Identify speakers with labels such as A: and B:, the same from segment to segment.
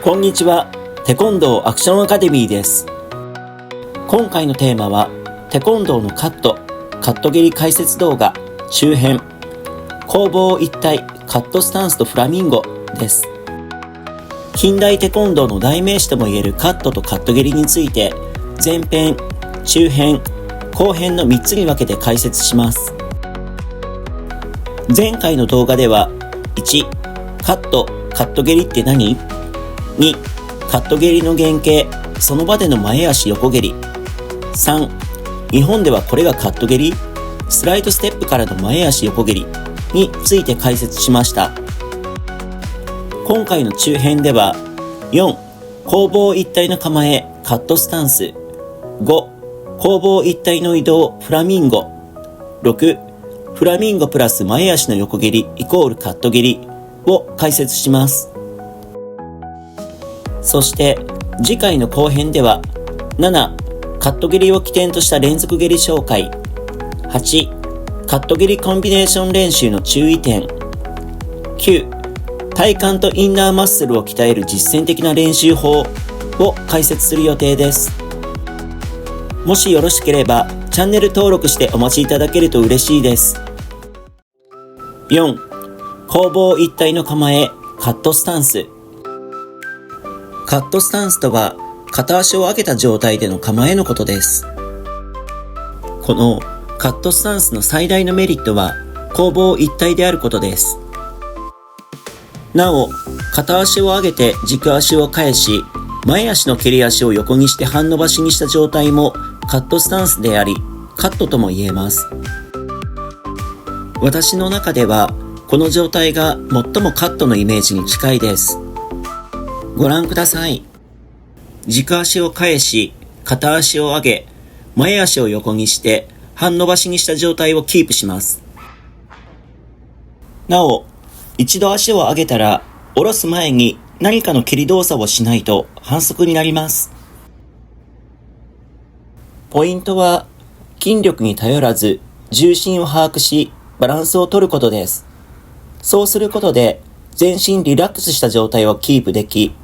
A: こんにちは。テコンドーアクションアカデミーです。今回のテーマはテコンドーのカット蹴り解説動画中編攻防一体カットスタンスとフラミンゴです。近代テコンドーの代名詞ともいえるカットとカット蹴りについて前編、中編、後編の3つに分けて解説します。前回の動画では1、カット蹴りって何？ 2、カット蹴りの原型、その場での前足横蹴り。3、日本ではこれがカット蹴り？スライドステップからの前足横蹴りについて解説しました。今回の中編では4、攻防一体の構えカットスタンス。5、攻防一体の移動フラミンゴ。6、フラミンゴプラス前足の横蹴りイコールカット蹴りを解説します。そして次回の後編では7、カット蹴りを起点とした連続蹴り紹介。8、カット蹴りコンビネーション練習の注意点。9、体幹とインナーマッスルを鍛える実践的な練習法を解説する予定です。もしよろしければチャンネル登録してお待ちいただけると嬉しいです。4、攻防一体の構えカットスタンス。カットスタンスとは片足を上げた状態での構えのことです。このカットスタンスの最大のメリットは攻防一体であることです。なお、片足を上げて軸足を返し、前足の蹴り足を横にして半伸ばしにした状態もカットスタンスであり、カットとも言えます。私の中ではこの状態が最もカットのイメージに近いです。ご覧ください。軸足を返し、片足を上げ、前足を横にして半伸ばしにした状態をキープします。なお、一度足を上げたら下ろす前に何かの蹴り動作をしないと反則になります。ポイントは筋力に頼らず重心を把握しバランスを取ることです。そうすることで全身リラックスした状態をキープでき、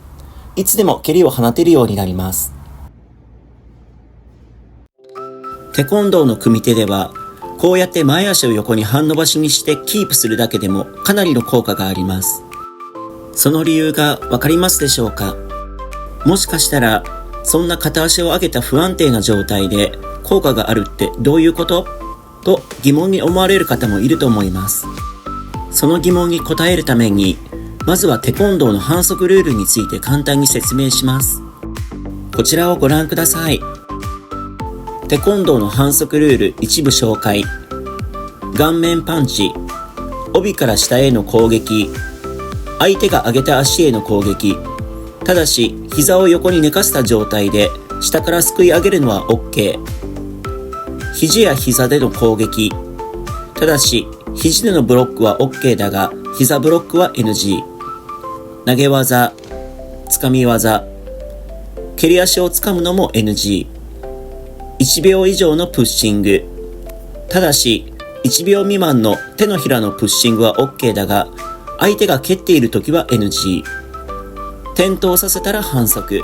A: いつでも蹴りを放てるようになります。テコンドーの組手ではこうやって前足を横に半伸ばしにしてキープするだけでもかなりの効果があります。その理由がわかりますでしょうか？もしかしたらそんな片足を上げた不安定な状態で効果があるってどういうこと？と疑問に思われる方もいると思います。その疑問に答えるためにまずはテコンドーの反則ルールについて簡単に説明します。こちらをご覧ください。テコンドーの反則ルール一部紹介。顔面パンチ、帯から下への攻撃、相手が上げた足への攻撃。ただし膝を横に寝かせた状態で下からすくい上げるのは OK。肘や膝での攻撃。ただし肘でのブロックは OK だが膝ブロックは NG。投げ技、つかみ技、蹴り足をつかむのも NG。1秒以上のプッシング。ただし1秒未満の手のひらのプッシングは OK だが相手が蹴っている時は NG。転倒させたら反則。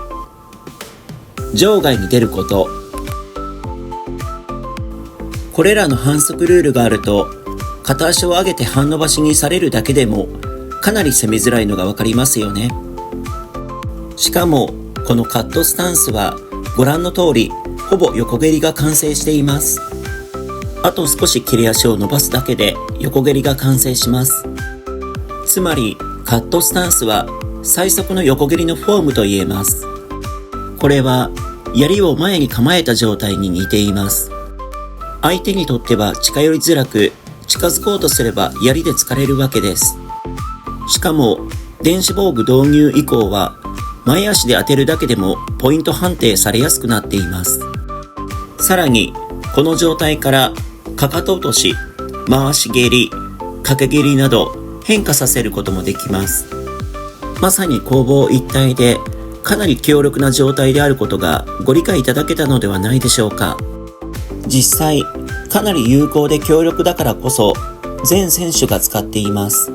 A: 場外に出ること。これらの反則ルールがあると片足を上げて半伸ばしにされるだけでもかなり攻めづらいのがわかりますよね。しかもこのカットスタンスはご覧の通りほぼ横蹴りが完成しています。あと少し蹴り足を伸ばすだけで横蹴りが完成します。つまりカットスタンスは最速の横蹴りのフォームと言えます。これは槍を前に構えた状態に似ています。相手にとっては近寄りづらく、近づこうとすれば槍で突かれるわけです。しかも電子防具導入以降は前足で当てるだけでもポイント判定されやすくなっています。さらにこの状態からかかと落とし、回し蹴り、掛け蹴りなど変化させることもできます。まさに攻防一体でかなり強力な状態であることがご理解いただけたのではないでしょうか。実際かなり有効で強力だからこそ全選手が使っています。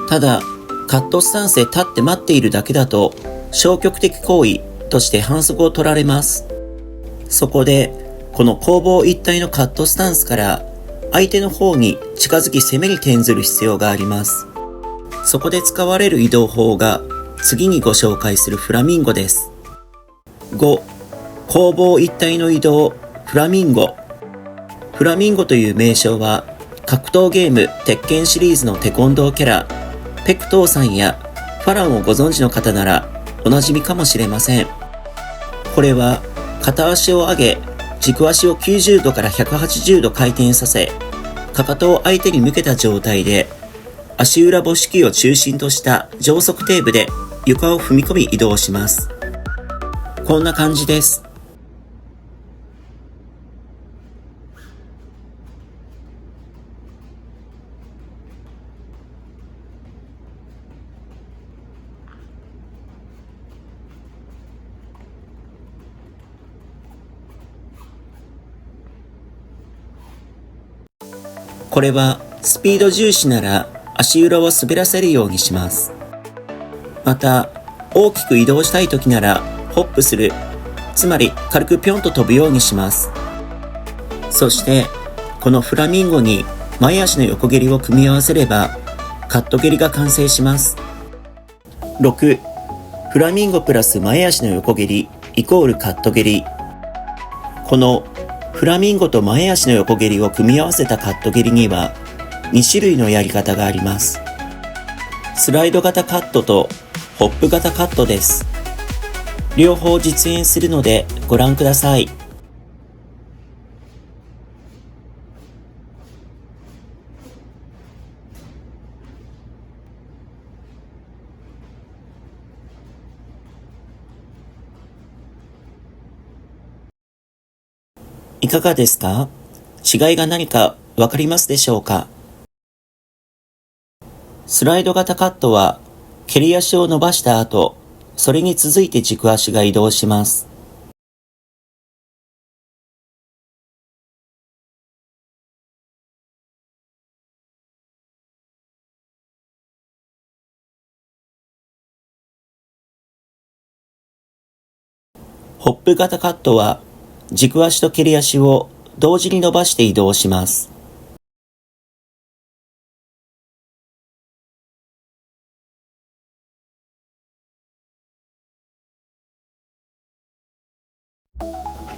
A: ただカットスタンスで立って待っているだけだと消極的行為として反則を取られます。そこで、この攻防一体のカットスタンスから相手の方に近づき攻めに転ずる必要があります。そこで使われる移動法が次にご紹介するフラミンゴです。5、攻防一体の移動、フラミンゴ。フラミンゴという名称は格闘ゲーム鉄拳シリーズのテコンドーキャラ、ペクトーさんやファランをご存知の方ならおなじみかもしれません。これは片足を上げ、軸足を90度から180度回転させ、かかとを相手に向けた状態で、足裏母指球を中心とした上足底部で床を踏み込み移動します。こんな感じです。これはスピード重視なら足裏を滑らせるようにします。また大きく移動したい時ならホップする、つまり軽くピョンと飛ぶようにします。そしてこのフラミンゴに前足の横蹴りを組み合わせればカット蹴りが完成します。6、フラミンゴプラス前足の横蹴りイコールカット蹴り。このフラミンゴと前足の横蹴りを組み合わせたカット蹴りには2種類のやり方があります。スライド型カットとホップ型カットです。両方実演するのでご覧ください。いかがですか？違いが何かわかりますでしょうか？スライド型カットは蹴り足を伸ばした後、それに続いて軸足が移動します。ホップ型カットは軸足と蹴り足を同時に伸ばして移動します。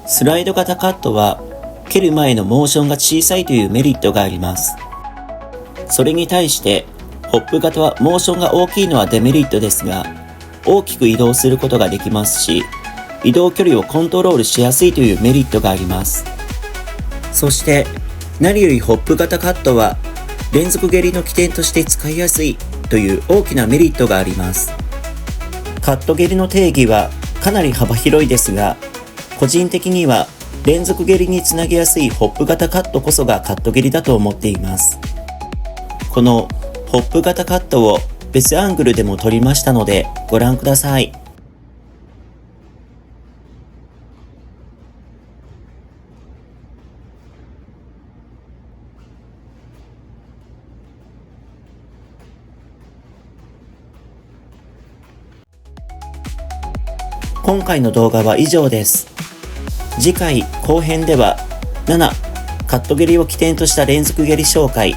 A: スライド型カットは蹴る前のモーションが小さいというメリットがあります。それに対してホップ型はモーションが大きいのはデメリットですが、大きく移動することができますし、移動距離をコントロールしやすいというメリットがあります。そして何よりホップ型カットは連続蹴りの起点として使いやすいという大きなメリットがあります。カット蹴りの定義はかなり幅広いですが、個人的には連続蹴りにつなげやすいホップ型カットこそがカット蹴りだと思っています。このホップ型カットを別アングルでも撮りましたのでご覧ください。今回の動画は以上です。次回後編では7、カット蹴りを起点とした連続蹴り紹介。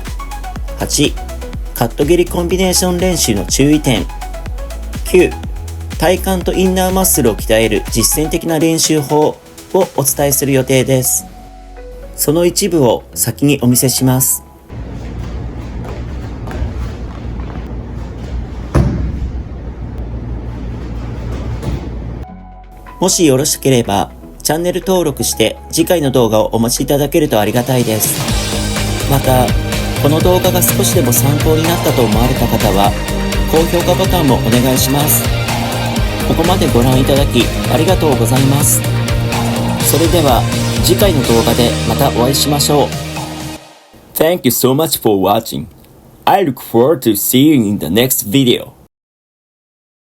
A: 8、カット蹴りコンビネーション練習の注意点。9、体幹とインナーマッスルを鍛える実践的な練習法をお伝えする予定です。その一部を先にお見せします。もしよろしければチャンネル登録して次回の動画をお待ちいただけるとありがたいです。また、この動画が少しでも参考になったと思われた方は高評価ボタンもお願いします。ここまでご覧いただきありがとうございます。それでは次回の動画でまたお会いしましょう。Thank you so much for watching. I look forward to seeing you in the next video.